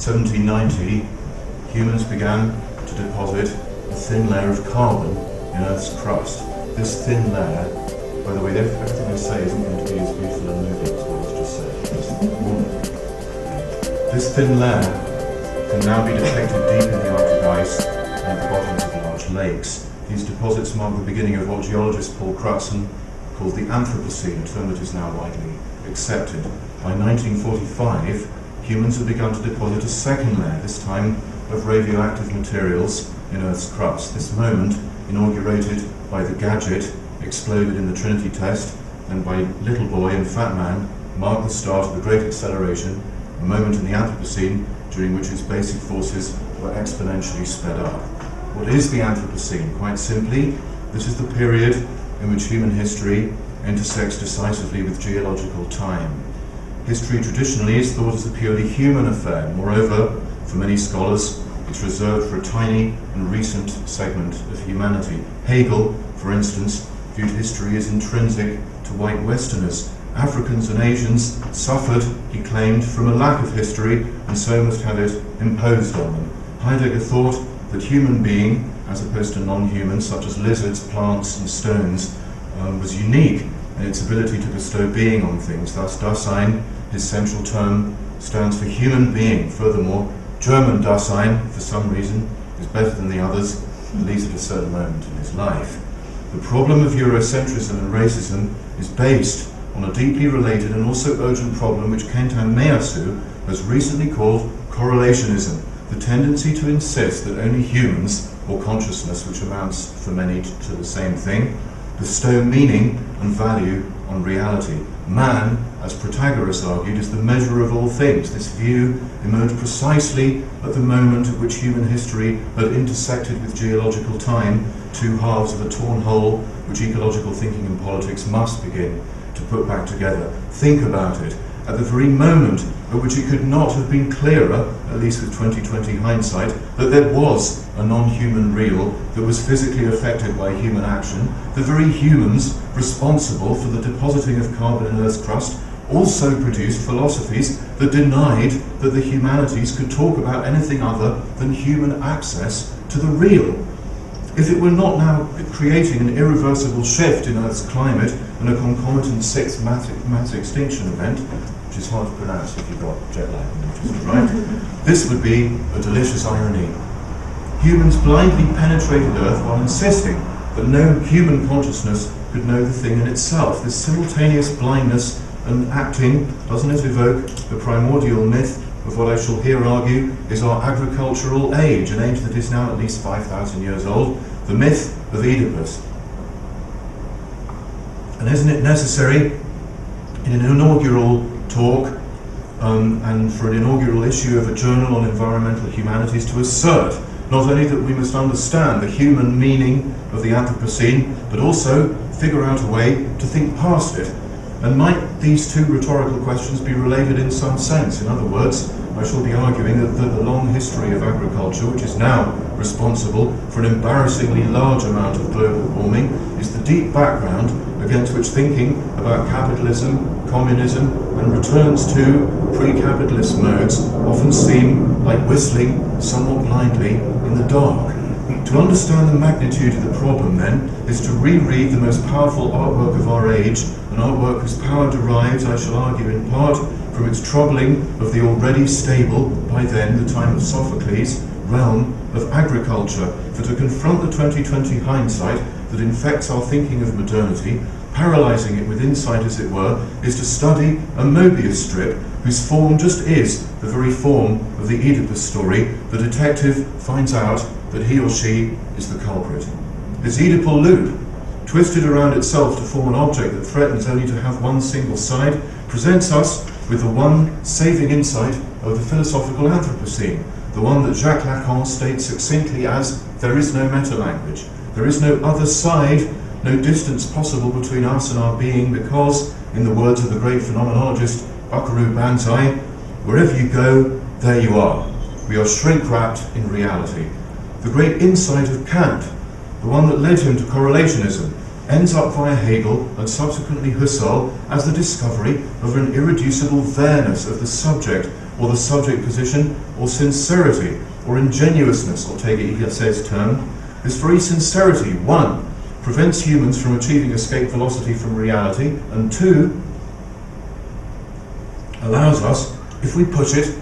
1790, humans began to deposit a thin layer of carbon in Earth's crust. This thin layer, by the way, everything I say isn't going to be as beautiful and moving as what I was just saying. This thin layer can now be detected deep in the Arctic ice and at the bottoms of large lakes. These deposits mark the beginning of what geologist Paul Crutzen called the Anthropocene, a term that is now widely accepted. By 1945, humans had begun to deposit a second layer, this time of radioactive materials in Earth's crust. This moment, inaugurated by the gadget exploded in the Trinity test and by Little Boy and Fat Man, marked the start of the Great Acceleration, a moment in the Anthropocene during which its basic forces were exponentially sped up. What is the Anthropocene? Quite simply, this is the period in which human history intersects decisively with geological time. History traditionally is thought as a purely human affair. Moreover, for many scholars, it's reserved for a tiny and recent segment of humanity. Hegel, for instance, viewed history as intrinsic to white Westerners. Africans and Asians suffered, he claimed, from a lack of history and so must have it imposed on them. Heidegger thought that human being, as opposed to non-humans such as lizards, plants and stones, was unique in its ability to bestow being on things. Thus, Dasein, his central term, stands for human being. Furthermore, German Dasein, for some reason, is better than the others, at least at a certain moment in his life. The problem of Eurocentrism and racism is based on a deeply related and also urgent problem which Kentan Meyasu has recently called correlationism, the tendency to insist that only humans, or consciousness, which amounts for many to the same thing, bestow meaning and value on reality. Man, as Protagoras argued, is the measure of all things. This view emerged precisely at the moment at which human history had intersected with geological time, two halves of a torn whole which ecological thinking and politics must begin to put back together. Think about it. At the very moment at which it could not have been clearer, at least with 2020 hindsight, that there was a non-human real that was physically affected by human action, the very humans responsible for the depositing of carbon in Earth's crust also produced philosophies that denied that the humanities could talk about anything other than human access to the real. If it were not now creating an irreversible shift in Earth's climate and a concomitant sixth mass extinction event, which is hard to pronounce if you've got jet lag, which is right, this would be a delicious irony. Humans blindly penetrated Earth while insisting that no human consciousness could know the thing in itself. This simultaneous blindness and acting, doesn't it evoke the primordial myth of what I shall here argue is our agricultural age, an age that is now at least 5,000 years old, the myth of Oedipus. And isn't it necessary in an inaugural talk and for an inaugural issue of a journal on environmental humanities to assert not only that we must understand the human meaning of the Anthropocene, but also figure out a way to think past it? And might these two rhetorical questions be related in some sense? In other words, I shall be arguing that the long history of agriculture, which is now responsible for an embarrassingly large amount of global warming, is the deep background against which thinking about capitalism, communism, and returns to pre-capitalist modes often seem like whistling somewhat blindly in the dark. To understand the magnitude of the problem, then, is to reread the most powerful artwork of our age, an artwork whose power derives, I shall argue, in part from its troubling of the already stable, by then the time of Sophocles, realm of agriculture. For to confront the 2020 hindsight that infects our thinking of modernity, paralysing it with insight as it were, is to study a Mobius strip whose form just is the very form of the Oedipus story. The detective finds out that he or she is the culprit. This Oedipal loop, twisted around itself to form an object that threatens only to have one single side, presents us with the one saving insight of the philosophical Anthropocene, the one that Jacques Lacan states succinctly as, there is no meta-language, there is no other side, no distance possible between us and our being, because, in the words of the great phenomenologist Buckaroo Banzai, wherever you go, there you are. We are shrink-wrapped in reality. The great insight of Kant, the one that led him to correlationism, ends up via Hegel and subsequently Husserl as the discovery of an irreducible there-ness of the subject, or the subject position, or sincerity, or ingenuousness, or take it Higgs's term. This very sincerity, 1, prevents humans from achieving escape velocity from reality, and 2, allows us, if we push it,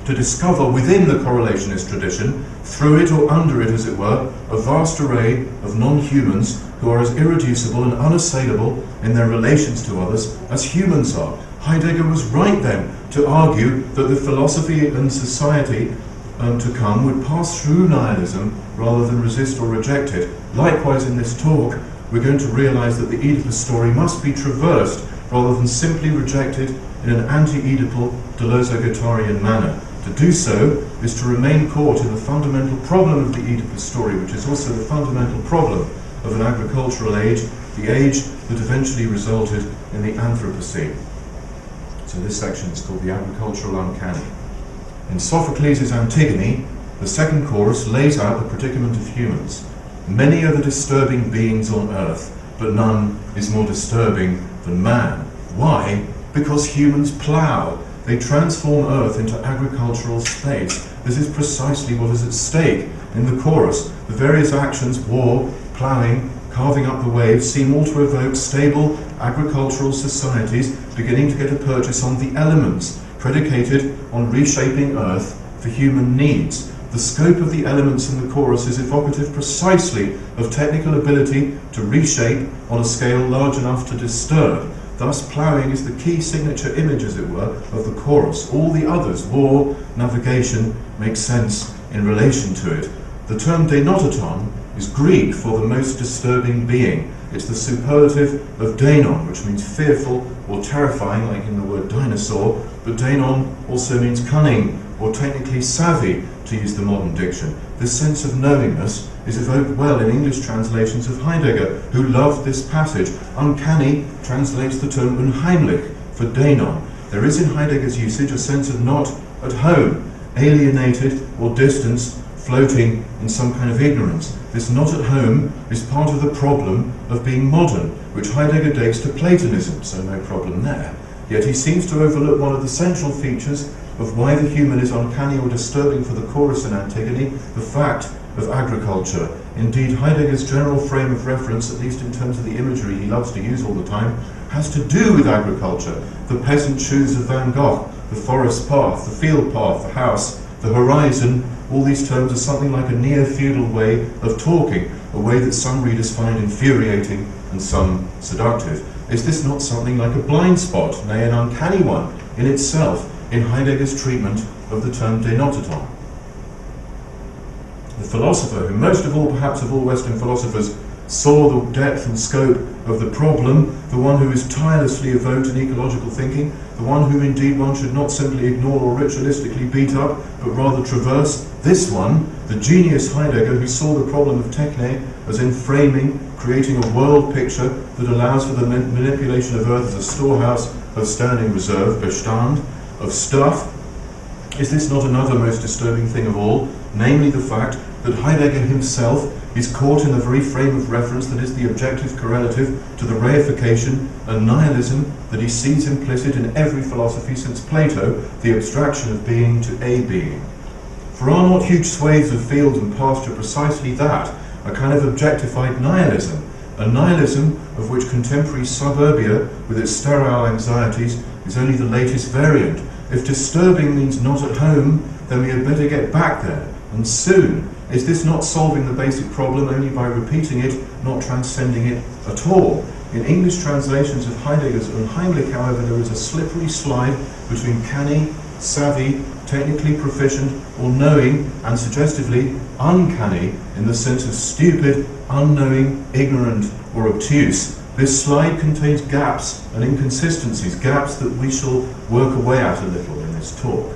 to discover within the correlationist tradition, through it or under it as it were, a vast array of non-humans who are as irreducible and unassailable in their relations to others as humans are. Heidegger was right then to argue that the philosophy and society to come would pass through nihilism rather than resist or reject it. Likewise, in this talk, we're going to realize that the Oedipus story must be traversed rather than simply rejected in an anti-Oedipal Deleuze-Guattarian manner. To do so is to remain caught in the fundamental problem of the Oedipus story, which is also the fundamental problem of an agricultural age, the age that eventually resulted in the Anthropocene. So this section is called the Agricultural Uncanny. In Sophocles' Antigone, the second chorus lays out the predicament of humans. Many are the disturbing beings on earth, but none is more disturbing than man. Why? Because humans plough. They transform earth into agricultural space. This is precisely what is at stake in the chorus. The various actions, war, ploughing, carving up the waves, seem all to evoke stable agricultural societies beginning to get a purchase on the elements, predicated on reshaping earth for human needs. The scope of the elements in the chorus is evocative precisely of technical ability to reshape on a scale large enough to disturb. Thus, ploughing is the key signature image, as it were, of the chorus. All the others, war, navigation, make sense in relation to it. The term denotaton is Greek for the most disturbing being. It's the superlative of deinon, which means fearful or terrifying, like in the word dinosaur, but deinon also means cunning or technically savvy, to use the modern diction. This sense of knowingness is evoked well in English translations of Heidegger, who loved this passage. Uncanny translates the term unheimlich for deinon. There is in Heidegger's usage a sense of not at home, alienated or distanced, floating in some kind of ignorance. This not at home is part of the problem of being modern, which Heidegger dates to Platonism, so no problem there. Yet he seems to overlook one of the central features of why the human is uncanny or disturbing for the chorus in Antigone, the fact of agriculture. Indeed, Heidegger's general frame of reference, at least in terms of the imagery he loves to use all the time, has to do with agriculture. The peasant shoes of Van Gogh, the forest path, the field path, the house, the horizon, all these terms are something like a neo-feudal way of talking, a way that some readers find infuriating and some seductive. Is this not something like a blind spot, nay, an uncanny one in itself, in Heidegger's treatment of the term denotaton? The philosopher, who most of all, perhaps of all Western philosophers, saw the depth and scope of the problem, the one who is tirelessly evoked in ecological thinking, the one whom indeed one should not simply ignore or ritualistically beat up, but rather traverse, this one, the genius Heidegger, who saw the problem of techne as in framing, creating a world picture that allows for the manipulation of earth as a storehouse of standing reserve, Bestand, of stuff. Is this not another most disturbing thing of all, namely the fact that Heidegger himself is caught in the very frame of reference that is the objective correlative to the reification and nihilism that he sees implicit in every philosophy since Plato, the abstraction of being to a being? For are not huge swathes of field and pasture precisely that, a kind of objectified nihilism, a nihilism of which contemporary suburbia, with its sterile anxieties, is only the latest variant? If disturbing means not at home, then we had better get back there, and soon. Is this not solving the basic problem only by repeating it, not transcending it at all? In English translations of Heidegger's Unheimlich, however, there is a slippery slide between canny, savvy, technically proficient, or knowing, and suggestively uncanny, in the sense of stupid, unknowing, ignorant, or obtuse. This slide contains gaps and inconsistencies, gaps that we shall work away at a little in this talk.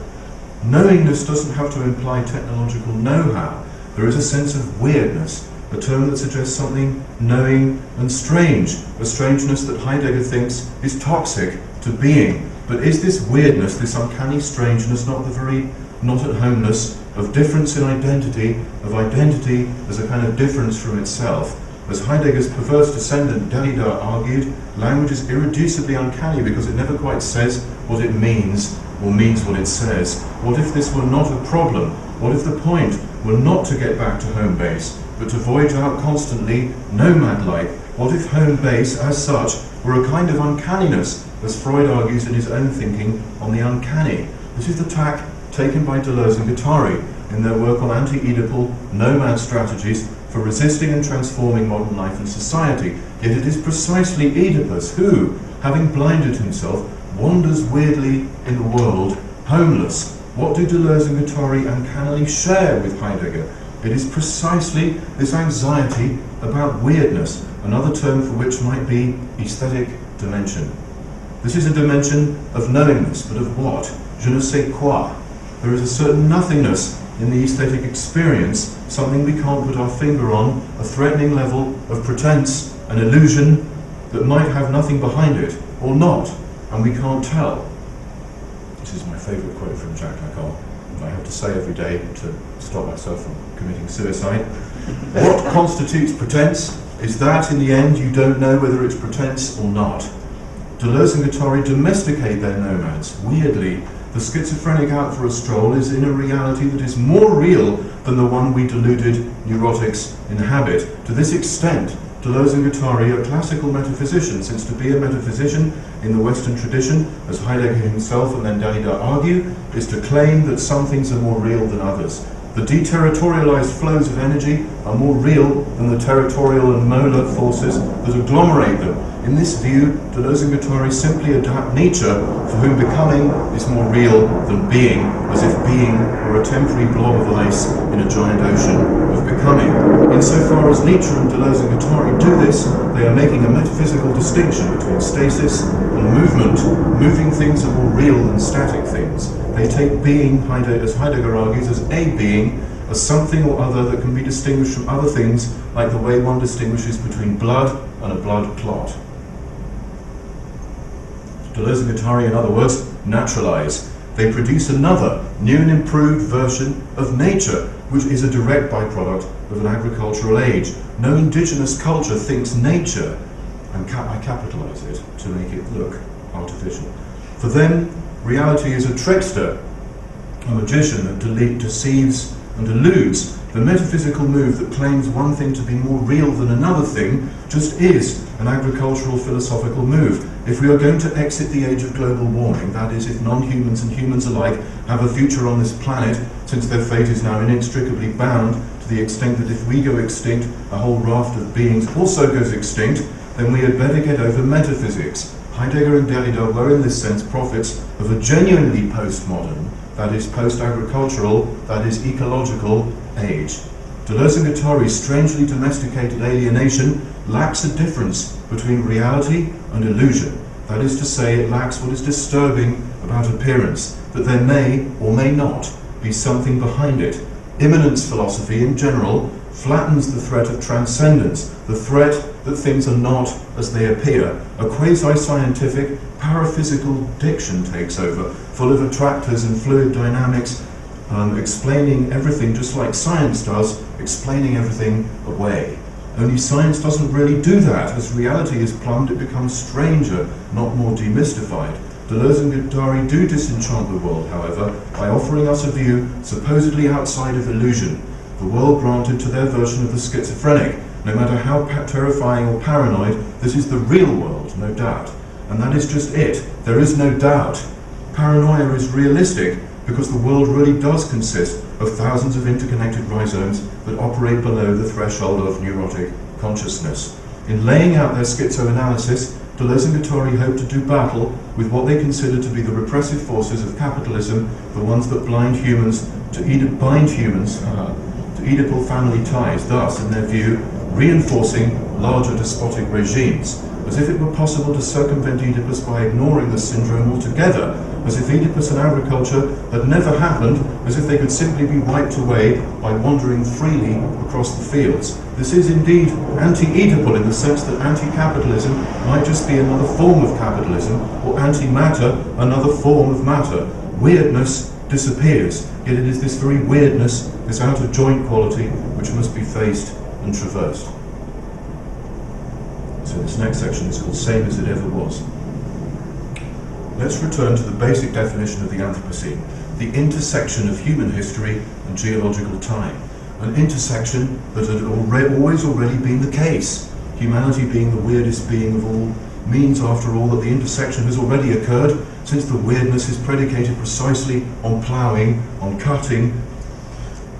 Knowingness doesn't have to imply technological know-how. There is a sense of weirdness, a term that suggests something knowing and strange, a strangeness that Heidegger thinks is toxic to being. But is this weirdness, this uncanny strangeness, not the very not-at-homeness of difference in identity, of identity as a kind of difference from itself? As Heidegger's perverse descendant Derrida argued, language is irreducibly uncanny because it never quite says what it means or means what it says? What if this were not a problem? What if the point were not to get back to home base, but to voyage out constantly, nomad-like? What if home base, as such, were a kind of uncanniness, as Freud argues in his own thinking on the uncanny? This is the tack taken by Deleuze and Guattari in their work on anti-Oedipal nomad strategies for resisting and transforming modern life and society. Yet it is precisely Oedipus who, having blinded himself, wanders weirdly in the world, homeless. What do Deleuze and Guattari uncannily share with Heidegger? It is precisely this anxiety about weirdness, another term for which might be aesthetic dimension. This is a dimension of knowingness, but of what? Je ne sais quoi. There is a certain nothingness in the aesthetic experience, something we can't put our finger on, a threatening level of pretense, an illusion that might have nothing behind it, or not, and we can't tell. This is my favourite quote from Jacques Lacan. I have to say every day to stop myself from committing suicide. What constitutes pretense is that, in the end, you don't know whether it's pretense or not. Deleuze and Guattari domesticate their nomads. Weirdly, the schizophrenic out for a stroll is in a reality that is more real than the one we deluded neurotics inhabit. To this extent, Deleuze and Guattari are classical metaphysicians, since to be a metaphysician in the Western tradition, as Heidegger himself and then Derrida argue, is to claim that some things are more real than others. The deterritorialized flows of energy are more real than the territorial and molar forces that agglomerate them. In this view, Deleuze and Guattari simply adapt Nietzsche, for whom becoming is more real than being, as if being were a temporary blob of ice in a giant ocean of becoming. Insofar as Nietzsche and Deleuze and Guattari do this, they are making a metaphysical distinction between stasis and movement. Moving things are more real than static things. They take being, as Heidegger argues, as a being, as something or other that can be distinguished from other things, like the way one distinguishes between blood and a blood clot. Deleuze and Guattari, in other words, naturalize. They produce another, new and improved version of nature, which is a direct byproduct of an agricultural age. No indigenous culture thinks nature, and I capitalize it to make it look artificial. For them, reality is a trickster, a magician that deceives and eludes. The metaphysical move that claims one thing to be more real than another thing just is an agricultural philosophical move. If we are going to exit the age of global warming, that is, if non-humans and humans alike have a future on this planet, since their fate is now inextricably bound to the extent that if we go extinct, a whole raft of beings also goes extinct, then we had better get over metaphysics. Heidegger and Derrida were in this sense prophets of a genuinely postmodern, that is post-agricultural, that is ecological age. Deleuze and Guattari's strangely domesticated alienation lacks a difference between reality and illusion. That is to say, it lacks what is disturbing about appearance, that there may or may not be something behind it. Immanence philosophy in general flattens the threat of transcendence, the threat that things are not as they appear. A quasi-scientific, paraphysical diction takes over, full of attractors and fluid dynamics, explaining everything just like science does, explaining everything away. Only science doesn't really do that. As reality is plumbed, it becomes stranger, not more demystified. Deleuze and Guattari do disenchant the world, however, by offering us a view supposedly outside of illusion, the world granted to their version of the schizophrenic. No matter how terrifying or paranoid, this is the real world, no doubt. And that is just it. There is no doubt. Paranoia is realistic, because the world really does consist of thousands of interconnected rhizomes that operate below the threshold of neurotic consciousness. In laying out their schizoanalysis, Deleuze and Guattari hope to do battle with what they consider to be the repressive forces of capitalism, the ones that bind humans to Oedipal family ties, thus, in their view, reinforcing larger despotic regimes, as if it were possible to circumvent Oedipus by ignoring the syndrome altogether, as if Oedipus and agriculture had never happened, as if they could simply be wiped away by wandering freely across the fields. This is indeed anti-Oedipal in the sense that anti-capitalism might just be another form of capitalism, or anti-matter, another form of matter. Weirdness disappears, yet it is this very weirdness, this outer joint quality, which must be faced and traversed. So this next section is called Same as It Ever Was. let's return to the basic definition of the Anthropocene, the intersection of human history and geological time. An intersection that had always been the case. Humanity being the weirdest being of all means, after all, that the intersection has already occurred, since the weirdness is predicated precisely on ploughing, on cutting,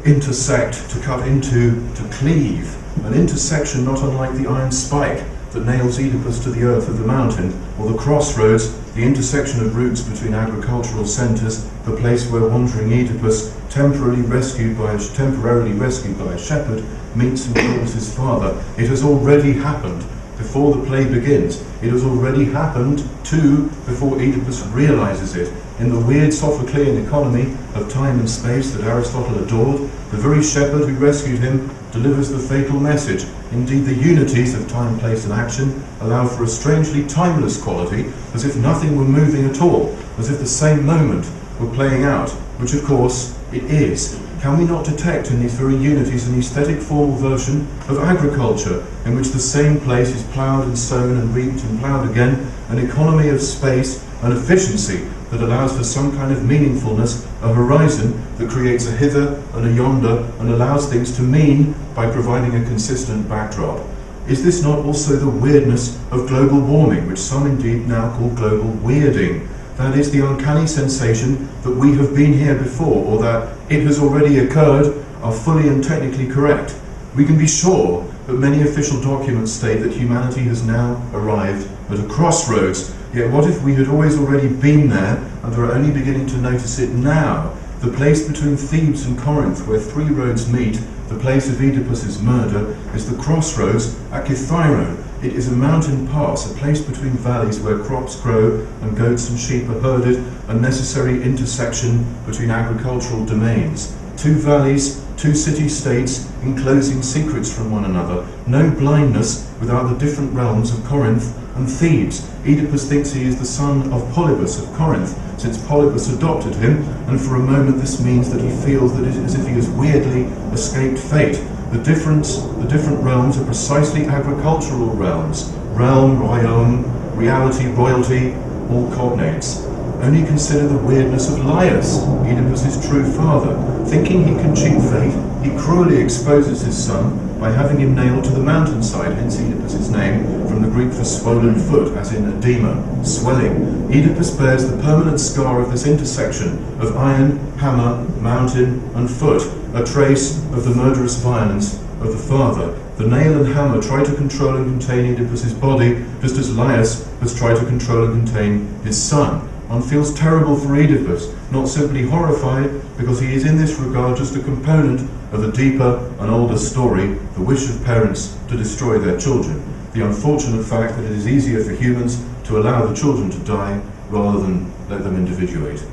intersect, to cut into, to cleave. An intersection not unlike the iron spike that nails Oedipus to the earth of the mountain, or the crossroads, the intersection of routes between agricultural centres, the place where wandering Oedipus, temporarily rescued by a shepherd, meets and calls his father. It has already happened before the play begins. It has already happened too before Oedipus realises it. In the weird Sophoclean economy of time and space that Aristotle adored, the very shepherd who rescued him delivers the fatal message. Indeed, the unities of time, place and action allow for a strangely timeless quality, as if nothing were moving at all, as if the same moment were playing out, which of course it is. Can we not detect in these very unities an aesthetic formal version of agriculture, in which the same place is ploughed and sown and reaped and ploughed again, an economy of space and efficiency that allows for some kind of meaningfulness, a horizon that creates a hither and a yonder and allows things to mean by providing a consistent backdrop? Is this not also the weirdness of global warming, which some indeed now call global weirding? That is the uncanny sensation that we have been here before, or that it has already occurred, are fully and technically correct. We can be sure that many official documents state that humanity has now arrived at a crossroads. Yet what if we had already been there and are only beginning to notice it now? The place between Thebes and Corinth, where three roads meet, the place of Oedipus's murder, is the crossroads at Kithaeron. It is a mountain pass, a place between valleys where crops grow and goats and sheep are herded, a necessary intersection between agricultural domains. Two valleys, two city-states, enclosing secrets from one another. No blindness without the different realms of Corinth and Thebes. Oedipus thinks he is the son of Polybus of Corinth, since Polybus adopted him, and for a moment this means that he feels that it is as if he has weirdly escaped fate. The different realms are precisely agricultural realms. Realm, royaume, reality, royalty, all cognates. Only consider the weirdness of Laius, Oedipus's true father. Thinking he can cheat fate, he cruelly exposes his son by having him nailed to the mountainside, hence Oedipus's name, from the Greek for swollen foot, as in edema, swelling. Oedipus bears the permanent scar of this intersection of iron, hammer, mountain, and foot, a trace of the murderous violence of the father. The nail and hammer try to control and contain Oedipus's body, just as Laius has tried to control and contain his son. One feels terrible for Oedipus, not simply horrified, because he is in this regard just a component of a deeper and older story, the wish of parents to destroy their children. The unfortunate fact that it is easier for humans to allow the children to die rather than let them individuate.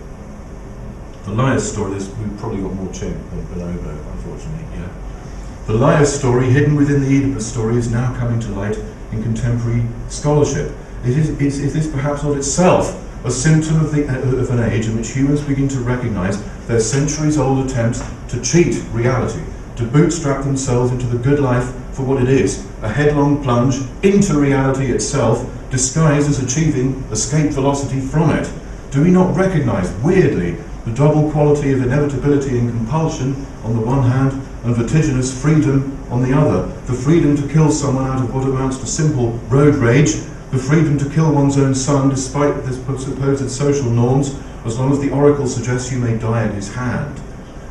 The Laius story, we've probably got more chimp than bonobo, unfortunately, yeah. The Laius story, hidden within the Oedipus story, is now coming to light in contemporary scholarship. Is this perhaps not itself a symptom of an age in which humans begin to recognise their centuries-old attempts to cheat reality, to bootstrap themselves into the good life for what it is, a headlong plunge into reality itself, disguised as achieving escape velocity from it? Do we not recognise, weirdly, the double quality of inevitability and compulsion on the one hand, and vertiginous freedom on the other? The freedom to kill someone out of what amounts to simple road rage, the freedom to kill one's own son despite the supposed social norms, as long as the oracle suggests you may die at his hand.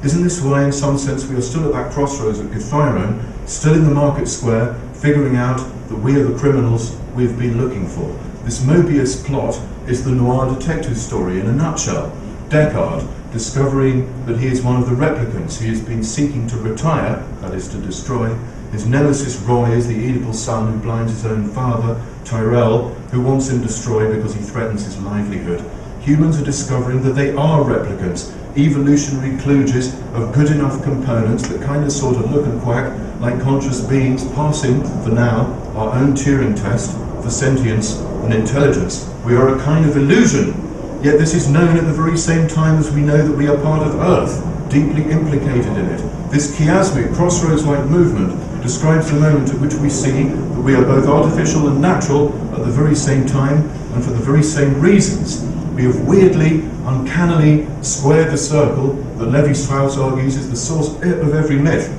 Isn't this why, in some sense, we are still at that crossroads at Kithaeron, still in the market square, figuring out that we are the criminals we've been looking for? This Mobius plot is the noir detective story in a nutshell. Deckard, discovering that he is one of the replicants he has been seeking to retire, that is to destroy. His nemesis Roy is the Oedipal son who blinds his own father, Tyrell, who wants him destroyed because he threatens his livelihood. Humans are discovering that they are replicants, evolutionary kludges of good enough components that kind of sort of look and quack like conscious beings, passing, for now, our own Turing test for sentience and intelligence. We are a kind of illusion. Yet this is known at the very same time as we know that we are part of Earth, deeply implicated in it. This chiasmic, crossroads-like movement describes the moment at which we see that we are both artificial and natural at the very same time and for the very same reasons. We have weirdly, uncannily squared the circle that Lévi-Strauss argues is the source of every myth.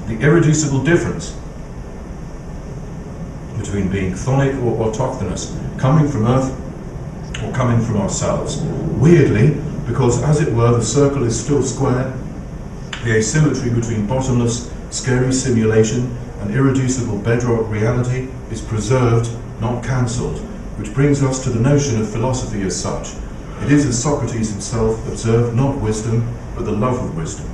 The irreducible difference between being chthonic or autochthonous, coming from Earth or coming from ourselves. Weirdly, because as it were, the circle is still square, the asymmetry between bottomless, scary simulation and irreducible bedrock reality is preserved, not cancelled, which brings us to the notion of philosophy as such. It is, as Socrates himself observed, not wisdom, but the love of wisdom.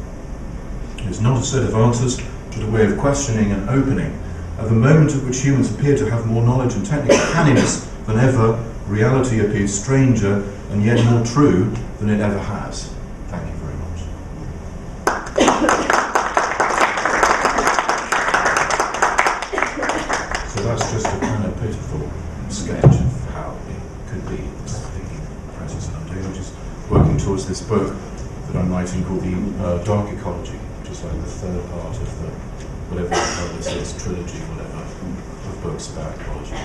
It is not a set of answers, but a way of questioning and opening. At the moment at which humans appear to have more knowledge and technical canniness than ever, reality appears stranger and yet more true than it ever has. Thank you very much. So that's just a kind of pitiful sketch of how it could be, this thinking process that I'm doing, which is working towards this book that I'm writing called the Dark Ecology, which is like the third part of the, whatever this is, trilogy, whatever, of books about ecology.